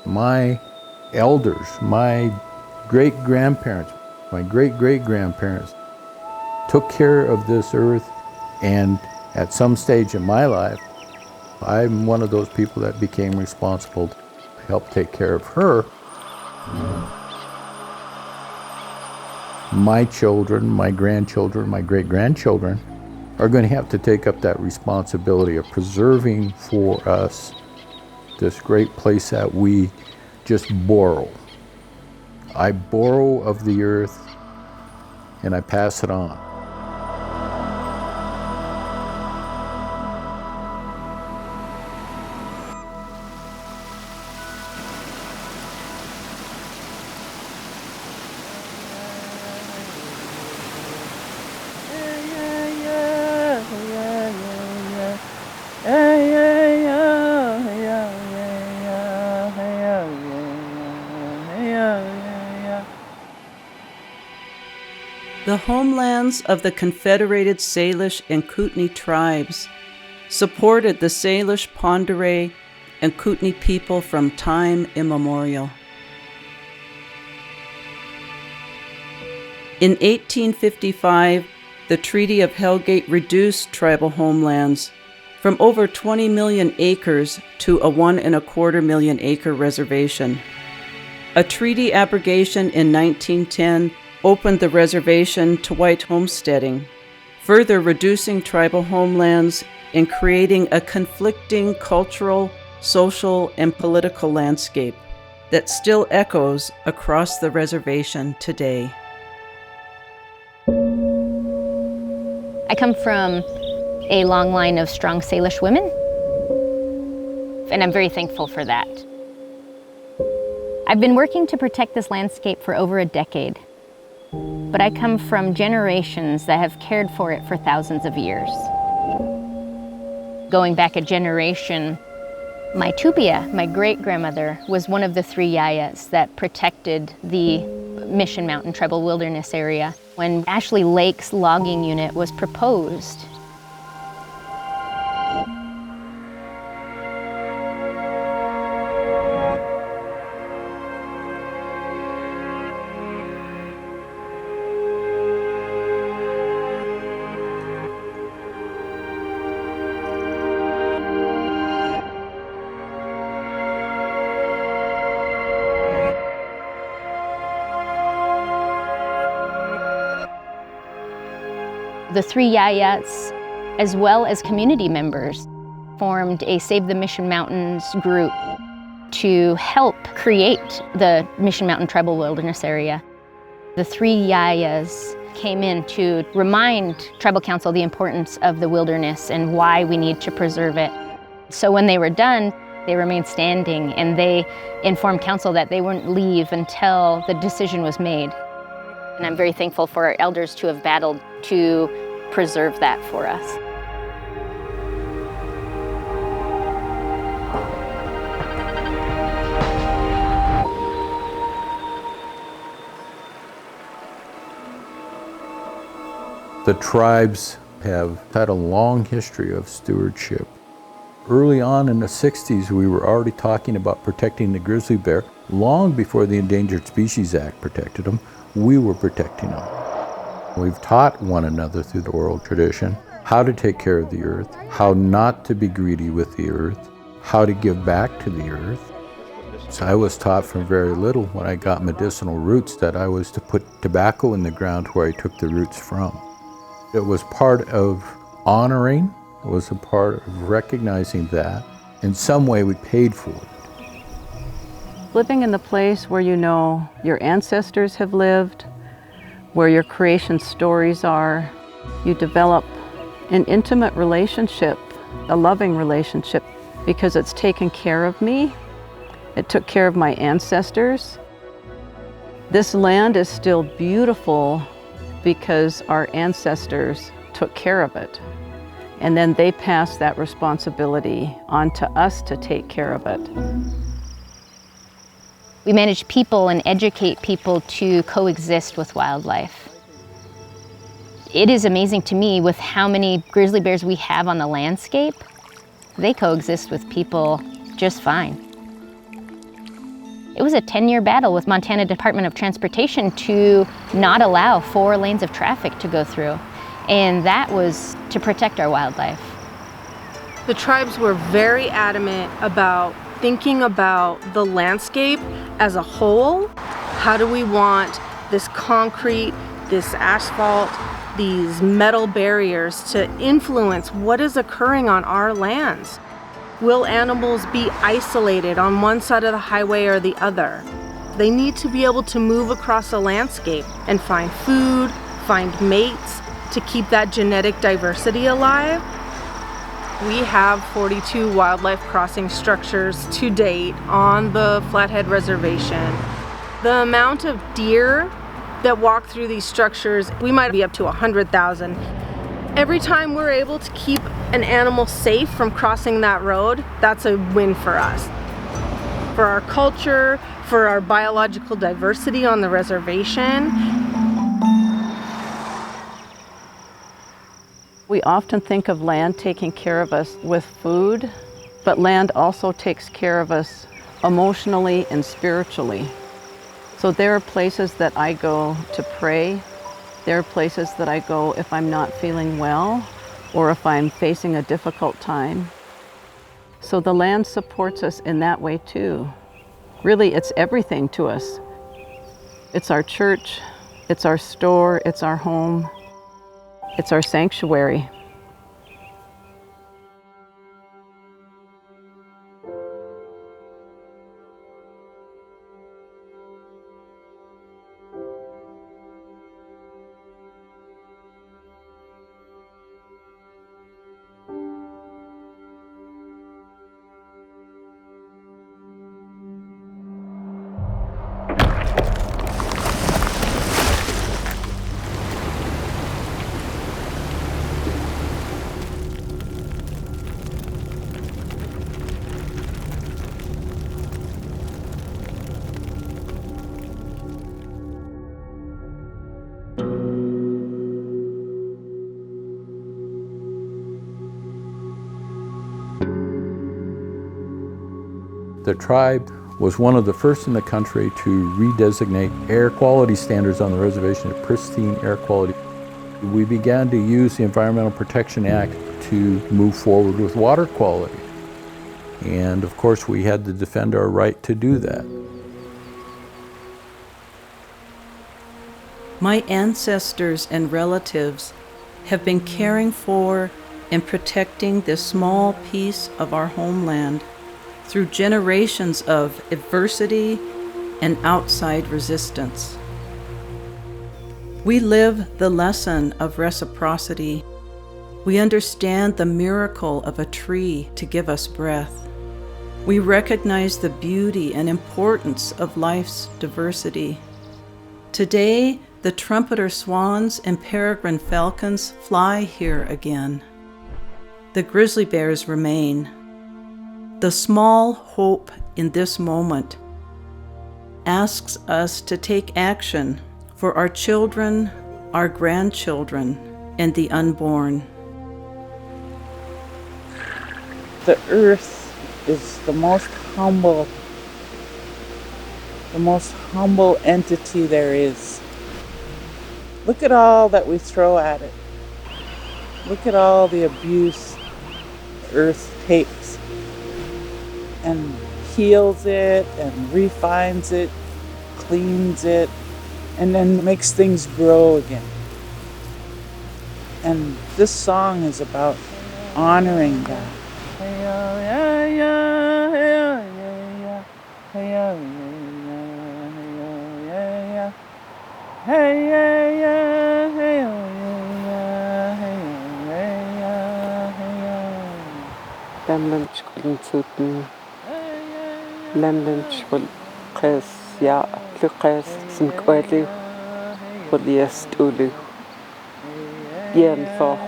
My elders, my great-grandparents, my great-great-grandparents took care of this earth, and at some stage in my life, I'm one of those people that became responsible to help take care of her. My children, my grandchildren, my great-grandchildren are going to have to take up that responsibility of preserving for us this great place that we just borrow. I borrow of the earth and I pass it on. The homelands of the Confederated Salish and Kootenai tribes supported the Salish, Pend d'Oreille, and Kootenai people from time immemorial. In 1855, the Treaty of Hellgate reduced tribal homelands from over 20 million acres to a 1.25 million acre reservation. A treaty abrogation in 1910 opened the reservation to white homesteading, further reducing tribal homelands and creating a conflicting cultural, social, and political landscape that still echoes across the reservation today. I come from a long line of strong Salish women, and I'm very thankful for that. I've been working to protect this landscape for over a decade, but I come from generations that have cared for it for thousands of years. Going back a generation, my Tupia, my great-grandmother, was one of the 3 yayas that protected the Mission Mountain Tribal Wilderness area when Ashley Lake's logging unit was proposed. The 3 yayas, as well as community members, formed a Save the Mission Mountains group to help create the Mission Mountain Tribal Wilderness area. The 3 yayas came in to remind Tribal Council the importance of the wilderness and why we need to preserve it. So when they were done, they remained standing, and they informed Council that they wouldn't leave until the decision was made. And I'm very thankful for our elders to have battled to preserve that for us. The tribes have had a long history of stewardship. Early on in the 60s, we were already talking about protecting the grizzly bear. Long before the Endangered Species Act protected them, we were protecting them. We've taught one another through the oral tradition how to take care of the earth, how not to be greedy with the earth, how to give back to the earth. So I was taught from very little when I got medicinal roots that I was to put tobacco in the ground where I took the roots from. It was part of honoring, it was a part of recognizing that. In some way we paid for it. Living in the place where you know your ancestors have lived, where your creation stories are, you develop an intimate relationship, a loving relationship, because it's taken care of me. It took care of my ancestors. This land is still beautiful because our ancestors took care of it. And then they passed that responsibility on to us to take care of it. We manage people and educate people to coexist with wildlife. It is amazing to me with how many grizzly bears we have on the landscape. They coexist with people just fine. It was a 10-year battle with Montana Department of Transportation to not allow 4 lanes of traffic to go through. And that was to protect our wildlife. The tribes were very adamant about thinking about the landscape as a whole. How do we want this concrete, this asphalt, these metal barriers to influence what is occurring on our lands? Will animals be isolated on one side of the highway or the other? They need to be able to move across a landscape and find food, find mates, to keep that genetic diversity alive. We have 42 wildlife crossing structures to date on the Flathead Reservation. The amount of deer that walk through these structures, we might be up to 100,000. Every time we're able to keep an animal safe from crossing that road, that's a win for us. For our culture, for our biological diversity on the reservation. We often think of land taking care of us with food, but land also takes care of us emotionally and spiritually. So there are places that I go to pray. There are places that I go if I'm not feeling well or if I'm facing a difficult time. So the land supports us in that way too. Really, it's everything to us. It's our church, it's our store, it's our home, it's our sanctuary. The tribe was one of the first in the country to redesignate air quality standards on the reservation as pristine air quality. We began to use the Environmental Protection Act to move forward with water quality. And of course, we had to defend our right to do that. My ancestors and relatives have been caring for and protecting this small piece of our homeland through generations of adversity and outside resistance. We live the lesson of reciprocity. We understand the miracle of a tree to give us breath. We recognize the beauty and importance of life's diversity. Today, the trumpeter swans and peregrine falcons fly here again. The grizzly bears remain. The small hope in this moment asks us to take action for our children, our grandchildren, and the unborn. The earth is the most humble entity there is. Look at all that we throw at it. Look at all the abuse earth takes and heals it and refines it, cleans it, and then makes things grow again. And this song is about honoring that. Lemlenchul qes ya luqes sinkweli poliestulu yen for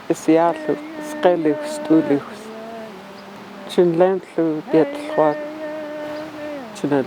isialu skelu stulu chinlentlu bitlwa chinal